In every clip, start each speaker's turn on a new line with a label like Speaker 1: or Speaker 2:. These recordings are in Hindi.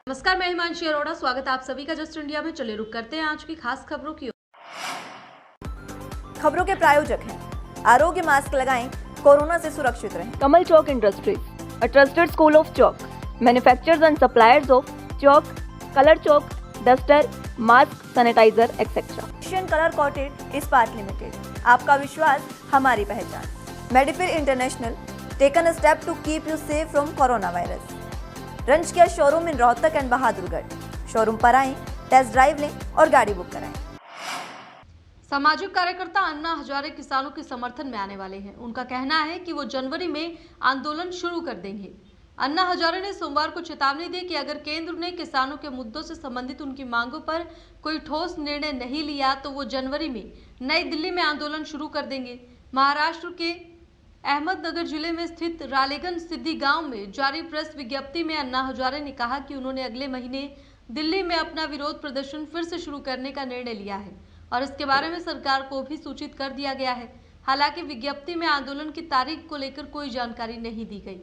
Speaker 1: नमस्कार, मैं हिमांशी अरोड़ा। स्वागत है आप सभी का जस्ट इंडिया में। चलिए रुक करते हैं आज की खास खबरों की ओर।
Speaker 2: खबरों के प्रायोजक हैं आरोग्य मास्क लगाएं, कोरोना से सुरक्षित रहें।
Speaker 3: Kamal Chalk Industries, a trusted school of chalk, manufacturers and suppliers of chalk, color chalk, duster, mask, sanitizer, etc.
Speaker 2: Asian colour coated Ispat limited, आपका विश्वास हमारी पहचान। Medifir international, taken a step to keep you safe from corona virus. रंज किया showroom in Rohtak and Bahadurgarh. Showroom पर आएं, टेस्ट ड्राइव लें और गाड़ी बुक कराएं।
Speaker 1: सामाजिक कार्यकर्ता अन्ना हजारे किसानों के समर्थन में आने वाले हैं। उनका कहना है कि वो जनवरी में आंदोलन शुरू कर देंगे। अन्ना हजारे ने सोमवार को चेतावनी दी कि अगर केंद्र ने किसानों के मुद्दों से संबंधित उनकी मांगों पर कोई ठोस निर्णय नहीं लिया तो वो जनवरी में नई दिल्ली में आंदोलन शुरू कर देंगे। महाराष्ट्र के अहमदनगर जिले में स्थित रालेगन सिद्धि गांव में जारी प्रेस विज्ञप्ति में अन्ना हजारे ने कहा कि उन्होंने अगले महीने दिल्ली में अपना विरोध प्रदर्शन फिर से शुरू करने का निर्णय लिया है और इसके बारे में सरकार को भी सूचित कर दिया गया है। हालांकि विज्ञप्ति में आंदोलन की तारीख को लेकर कोई जानकारी नहीं दी गई।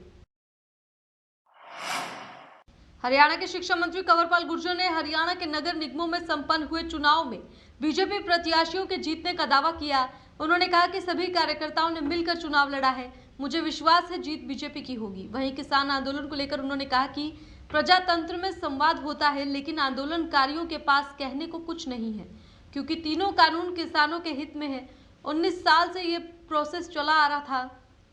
Speaker 1: हरियाणा के शिक्षा मंत्री कंवरपाल गुर्जर ने हरियाणा के नगर निगमों में संपन्न हुए चुनाव में बीजेपी प्रत्याशियों के जीतने का दावा किया। उन्होंने कहा कि सभी कार्यकर्ताओं ने मिलकर चुनाव लड़ा है। मुझे विश्वास है जीत बीजेपी की होगी। वहीं किसान आंदोलन को लेकर उन्होंने कहा कि प्रजातंत्र में संवाद होता है, लेकिन आंदोलनकारियों के पास कहने को कुछ नहीं है, क्योंकि तीनों कानून किसानों के हित में है। 19 साल से ये प्रोसेस चला आ रहा था।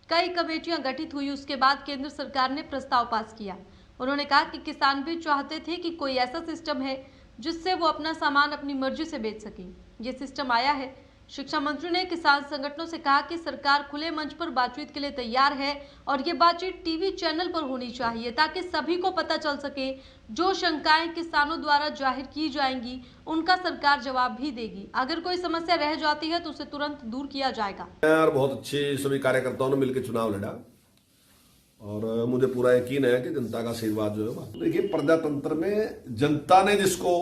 Speaker 1: कई कमेटियां गठित हुई, उसके बाद केंद्र सरकार ने प्रस्ताव पास किया। उन्होंने कहा कि किसान भी चाहते थे कि कोई ऐसा सिस्टम है जिससे वो अपना सामान अपनी मर्जी से बेच सकें। ये सिस्टम आया है। शिक्षा मंत्री ने किसान संगठनों से कहा कि सरकार खुले मंच पर बातचीत के लिए तैयार है और ये बातचीत टीवी चैनल पर होनी चाहिए ताकि सभी को पता चल सके। जो शंकाएं किसानों द्वारा जाहिर की जाएंगी उनका सरकार जवाब भी देगी। अगर कोई समस्या रह जाती है तो उसे तुरंत दूर किया जाएगा।
Speaker 4: और बहुत अच्छे सभी कार्यकर्ताओं ने मिलकर चुनाव लड़ा और मुझे पूरा यकीन है कि जनता का आशीर्वाद जो है, देखिए प्रजातंत्र में जनता ने जिसको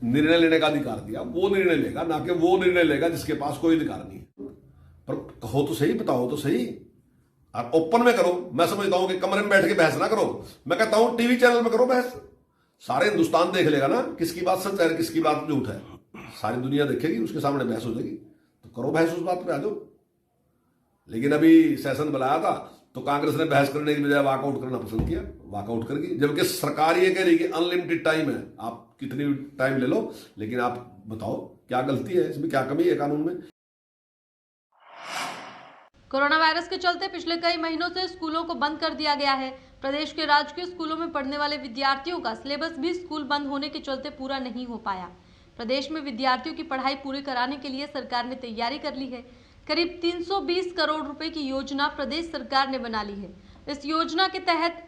Speaker 4: निर्णय लेने का अधिकार दिया वो निर्णय लेगा, ना कि वो निर्णय लेगा जिसके पास कोई अधिकार नहीं है। पर कहो तो सही, बताओ तो सही, और ओपन में करो। मैं समझता हूं कि कमरे में बैठ के बहस ना करो। मैं कहता हूं टीवी चैनल में करो बहस। सारे हिंदुस्तान देख लेगा ना किसकी बात सच है किसकी बात झूठ है। सारी दुनिया देखेगी, उसके सामने बहस हो जाएगी। तो करो बहस, उस बात पे आ जाओ। लेकिन अभी सेशन बुलाया था तो कांग्रेस ने बहस करने की बजाय वॉकआउट करना पसंद किया, वॉकआउट करके, जबकि सरकार ये कह रही कि अनलिमिटेड टाइम है, आप कितनी टाइम ले लो, लेकिन आप बताओ क्या गलती है इसमें, क्या कमी है कानून में।
Speaker 1: कोरोना वायरस के चलते पिछले कई महीनों से स्कूलों को बंद कर दिया गया है। प्रदेश के राजकीय स्कूलों में पढ़ने वाले विद्यार्थियों का सिलेबस भी स्कूल बंद होने के चलते पूरा नहीं हो पाया। प्रदेश में विद्यार्थियों की पढ़ाई पूरी कराने के लिए सरकार ने तैयारी कर ली है। करीब 320 करोड़ रुपए की योजना प्रदेश सरकार ने बना ली है। इस योजना के तहत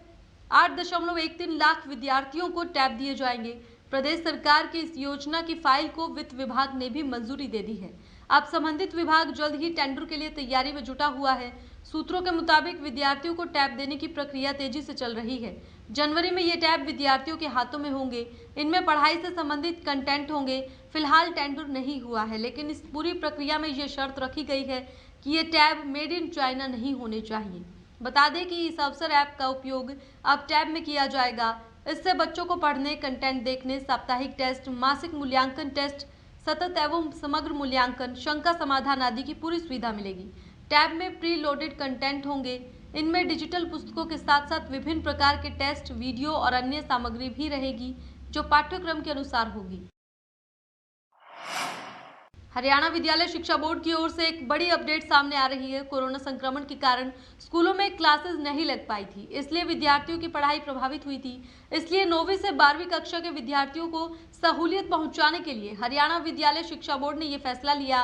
Speaker 1: 8.13 लाख विद्यार्थियों को टैब दिए जाएंगे। प्रदेश सरकार की इस योजना की फाइल को वित्त विभाग ने भी मंजूरी दे दी है। अब संबंधित विभाग जल्द ही टेंडर के लिए तैयारी में जुटा हुआ है। सूत्रों के मुताबिक विद्यार्थियों को टैब देने की प्रक्रिया तेजी से चल रही है। जनवरी में ये टैब विद्यार्थियों के हाथों में होंगे। इनमें पढ़ाई से संबंधित कंटेंट होंगे। फिलहाल टेंडर नहीं हुआ है, लेकिन इस पूरी प्रक्रिया में ये शर्त रखी गई है कि ये टैब मेड इन चाइना नहीं होने चाहिए। बता दें कि इस अवसर ऐप का उपयोग अब टैब में किया जाएगा। इससे बच्चों को पढ़ने, कंटेंट देखने, साप्ताहिक टेस्ट, मासिक मूल्यांकन टेस्ट, सतत एवं समग्र मूल्यांकन, शंका समाधान आदि की पूरी सुविधा मिलेगी। टैब में प्री लोडेड कंटेंट होंगे। इनमें डिजिटल पुस्तकों के साथ साथ विभिन्न प्रकार के टेस्ट, वीडियो और अन्य सामग्री भी रहेगी जो पाठ्यक्रम के अनुसार होगी। हरियाणा विद्यालय शिक्षा बोर्ड की ओर से एक बड़ी अपडेट सामने आ रही है। कोरोना संक्रमण के कारण स्कूलों में क्लासेस नहीं लग पाई थी, इसलिए विद्यार्थियों की पढ़ाई प्रभावित हुई थी। इसलिए 9वीं से 12वीं कक्षा के विद्यार्थियों को सहूलियत पहुंचाने के लिए हरियाणा विद्यालय शिक्षा बोर्ड ने यह फैसला लिया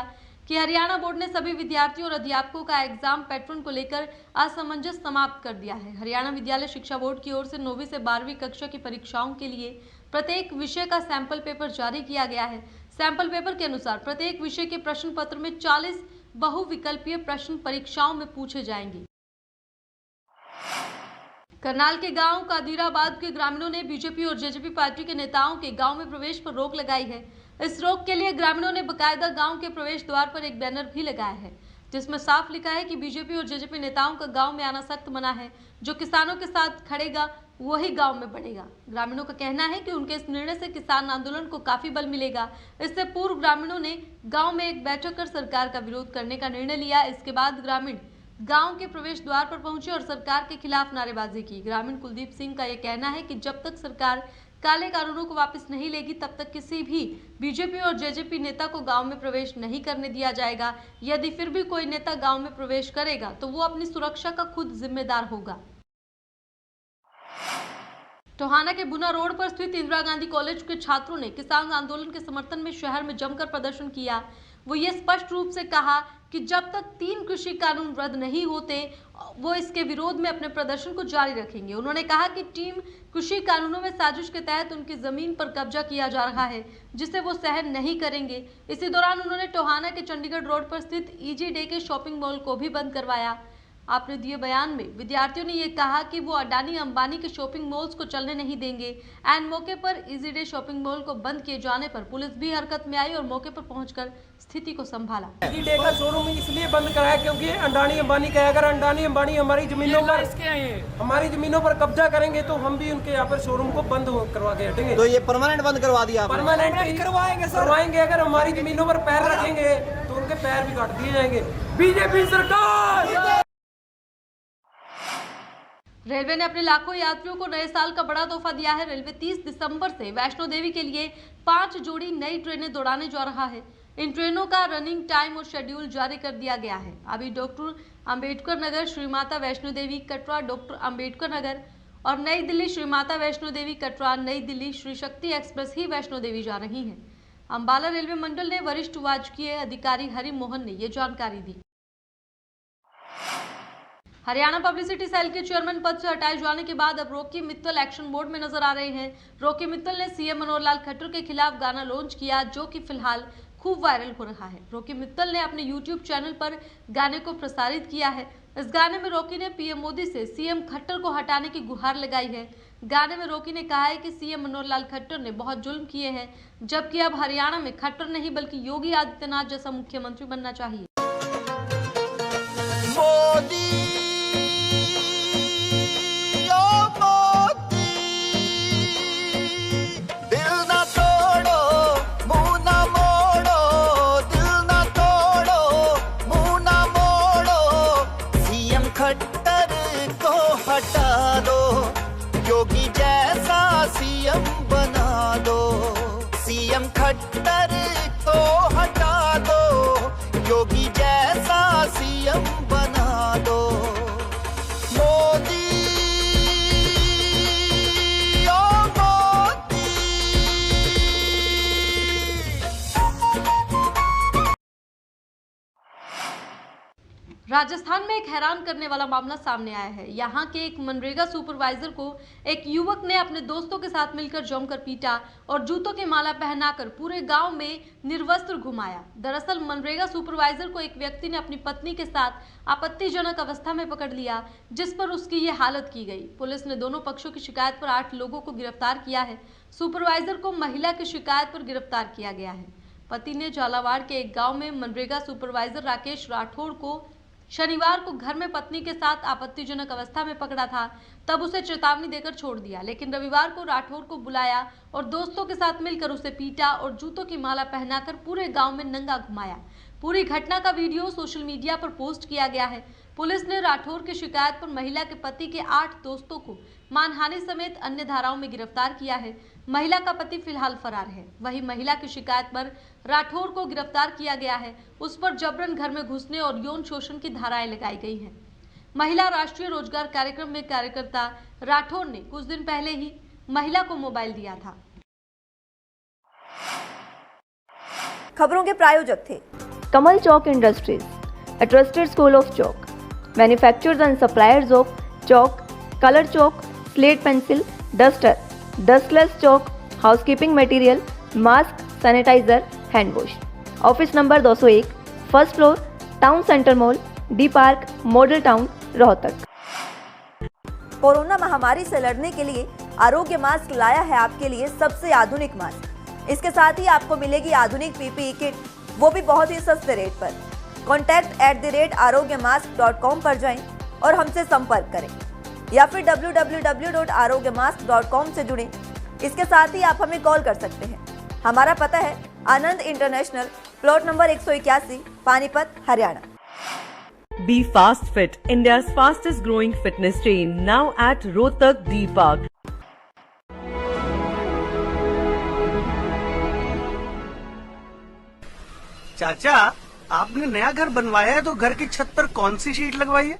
Speaker 1: कि हरियाणा बोर्ड ने सभी विद्यार्थियों और अध्यापकों का एग्जाम पैटर्न को लेकर असमंजस समाप्त कर दिया है। हरियाणा विद्यालय शिक्षा बोर्ड की ओर से 9वीं से 12वीं कक्षा की परीक्षाओं के लिए प्रत्येक विषय का सैंपल पेपर जारी किया गया है। सैंपल पेपर के अनुसार प्रत्येक विषय के प्रश्न पत्र में 40 बहुविकल्पीय प्रश्न परीक्षाओं में पूछे जाएंगे। करनाल के गांव कादिराबाद के ग्रामीणों ने बीजेपी और जेजेपी पार्टी के नेताओं के गांव में प्रवेश पर रोक लगाई है। इस रोक के लिए ग्रामीणों ने बकायदा गांव के प्रवेश द्वार पर एक बैनर भी लगाया है, जिसमें साफ लिखा है कि बीजेपी और जेजेपी नेताओं का गांव में आना सख्त मना है। जो किसानों के साथ खड़ेगा वही गांव में बढ़ेगा। ग्रामीणों का कहना है कि उनके इस निर्णय से किसान आंदोलन को काफी बल मिलेगा। इससे पूर्व ग्रामीणों ने गांव में एक बैठक कर सरकार का विरोध करने का निर्णय लिया। इसके बाद ग्रामीण गांव के प्रवेश द्वार पर पहुंचे और सरकार के खिलाफ नारेबाजी की। ग्रामीण कुलदीप सिंह का यह कहना है कि जब तक सरकार काले कानूनों को वापस नहीं लेगी तब तक किसी भी बीजेपी और जेजेपी नेता को गांव में प्रवेश नहीं करने दिया जाएगा। यदि फिर भी कोई नेता गांव में प्रवेश करेगा तो वो अपनी सुरक्षा का खुद जिम्मेदार होगा। टोहाना के बुना रोड पर स्थित इंदिरा गांधी कॉलेज के छात्रों ने किसान आंदोलन के समर्थन में शहर में जमकर प्रदर्शन किया। वो ये स्पष्ट रूप से कहा कि जब तक 3 कृषि कानून रद्द नहीं होते वो इसके विरोध में अपने प्रदर्शन को जारी रखेंगे। उन्होंने कहा कि टीम कृषि कानूनों में साजिश के तहत उनकी जमीन पर कब्जा किया जा रहा है, जिसे वो सहन नहीं करेंगे। इसी दौरान उन्होंने टोहाना के चंडीगढ़ रोड पर स्थित ईजी डे के शॉपिंग मॉल को भी बंद करवाया। आपने दिए बयान में विद्यार्थियों ने ये कहा कि वो अडानी अंबानी के शॉपिंग मॉल्स को चलने नहीं देंगे। एंड मौके पर इजी डे शॉपिंग मॉल को बंद किए जाने पर पुलिस भी हरकत में आई और मौके पर पहुंचकर स्थिति को संभाला।
Speaker 5: इजी डे का शोरूम इसलिए बंद कराया क्योंकि अडानी अंबानी का, अगर अडानी अंबानी हमारी जमीनों पर कब्जा करेंगे तो हम भी उनके यहाँ पर शोरूम को बंद करवा के हटेंगे।
Speaker 6: तो ये परमानेंट बंद करवा दिया?
Speaker 5: परमानेंट करवाएंगे। अगर हमारी जमीनों पर पैर रखेंगे तो उनके पैर भी काट दिए जाएंगे। बीजेपी सरकार।
Speaker 1: रेलवे ने अपने लाखों यात्रियों को नए साल का बड़ा तोहफा दिया है। रेलवे 30 दिसंबर से वैष्णो देवी के लिए 5 जोड़ी नई ट्रेनें दौड़ाने जा रहा है। इन ट्रेनों का रनिंग टाइम और शेड्यूल जारी कर दिया गया है। अभी डॉक्टर अंबेडकर नगर श्री माता वैष्णो देवी कटरा डॉक्टर अंबेडकर नगर और नई दिल्ली श्री माता वैष्णो देवी कटरा नई दिल्ली श्री शक्ति एक्सप्रेस ही वैष्णो देवी जा रही है। अंबाला रेलवे मंडल ने वरिष्ठ राजकीय अधिकारी हरि मोहन ने ये जानकारी दी। हरियाणा पब्लिसिटी सेल के चेयरमैन पद से हटाए जाने के बाद अब रॉकी मित्तल एक्शन मोड में नजर आ रहे हैं। रॉकी मित्तल ने सीएम मनोहर लाल खट्टर के खिलाफ गाना लॉन्च किया जो कि फिलहाल खूब वायरल हो रहा है। रॉकी मित्तल ने अपने YouTube चैनल पर गाने को प्रसारित किया है। इस गाने में रॉकी ने पीएम मोदी से सीएम खट्टर को हटाने की गुहार लगाई है। गाने में रॉकी ने कहा है कि सीएम मनोहर लाल खट्टर ने बहुत जुल्म किए हैं, जबकि अब हरियाणा में खट्टर नहीं बल्कि योगी आदित्यनाथ जैसा मुख्यमंत्री बनना चाहिए।
Speaker 7: योगी जैसा सीएम बना दो, सीएम खट्टर को हटा दो, योगी जैसा सीएम बना दो। मोदी ओ मोदी।
Speaker 1: राजस्थान में एक हैरान करने वाला मामला सामने आया है। यहाँ के एक मनरेगा सुपरवाइजर को एक युवक ने अपने दोस्तों के साथ मिलकर जमकर पीटा और जूतों की माला पहनाकर पूरे गांव में निर्वस्त्र घुमाया। दरअसल मनरेगा सुपरवाइजर को एक व्यक्ति ने अपनी पत्नी के साथ आपत्तिजनक अवस्था में पकड़ लिया, जिस पर उसकी ये हालत की गई। पुलिस ने दोनों पक्षों की शिकायत पर 8 लोगों को गिरफ्तार किया है। सुपरवाइजर को महिला की शिकायत पर गिरफ्तार किया गया है। पति ने झालावाड़ के एक गाँव में मनरेगा सुपरवाइजर राकेश राठौड़ को शनिवार को घर में पत्नी के साथ आपत्तिजनक अवस्था में पकड़ा था, तब उसे चेतावनी देकर छोड़ दिया। लेकिन रविवार को राठौर को बुलाया और दोस्तों के साथ मिलकर उसे पीटा और जूतों की माला पहनाकर पूरे गांव में नंगा घुमाया। पूरी घटना का वीडियो सोशल मीडिया पर पोस्ट किया गया है। पुलिस ने राठौर की शिकायत पर महिला के पति के 8 दोस्तों को मानहानि समेत अन्य धाराओं में गिरफ्तार किया है। महिला का पति फिलहाल फरार है। वहीं महिला की शिकायत पर राठौर को गिरफ्तार किया गया है। उस पर जबरन घर में घुसने और यौन शोषण की धाराएं लगाई गई हैं। महिला राष्ट्रीय रोजगार कार्यक्रम में कार्यकर्ता राठौर ने कुछ दिन पहले ही महिला को मोबाइल दिया था।
Speaker 2: खबरों के प्रायोजक थे
Speaker 3: कमल चौक industries, a trusted school of chalk, manufacturers and suppliers of chalk, color chalk, slate pencil, duster, dustless chalk, housekeeping material, mask, sanitizer, hand wash. Office number 201, first floor, town centre mall, D park, model town, Rohtak.
Speaker 2: Corona महामारी से लड़ने के लिए आरोग्य मास्क लाया है आपके लिए सबसे आधुनिक मास्क। इसके साथ ही आपको मिलेगी आधुनिक पीपीई किट, वो भी बहुत ही सस्ते रेट पर। contact@arogyamask.com पर जाएं और हमसे संपर्क करें। या फिर www.arogyamask.com से जुड़ें। इसके साथ ही आप हमें कॉल कर सकते हैं। हमारा पता है Anand international, plot number 181, Panipat, Haryana.
Speaker 6: Be Fast Fit, India's fastest growing fitness chain, now at Rohtak D Park.
Speaker 8: चाचा, आपने नया घर बनवाया है तो घर की छत पर कौन सी शीट लगवाई है?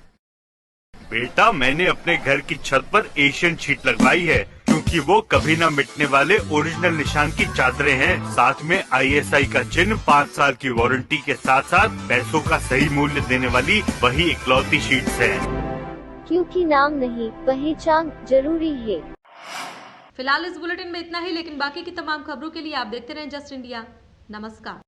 Speaker 9: बेटा, मैंने अपने घर की छत पर एशियन शीट लगवाई है क्योंकि वो कभी न मिटने वाले ओरिजिनल निशान की चादरें हैं। साथ में ISI का चिन्ह, 5 साल की वारंटी के साथ साथ पैसों का सही मूल्य देने वाली वही इकलौती शीट्स हैं।
Speaker 10: क्योंकि नाम नहीं, पहचान जरूरी है।
Speaker 1: फिलहाल इस बुलेटिन में इतना ही, लेकिन बाकी की तमाम खबरों के लिए आप देखते रहें जस्ट इंडिया। नमस्कार।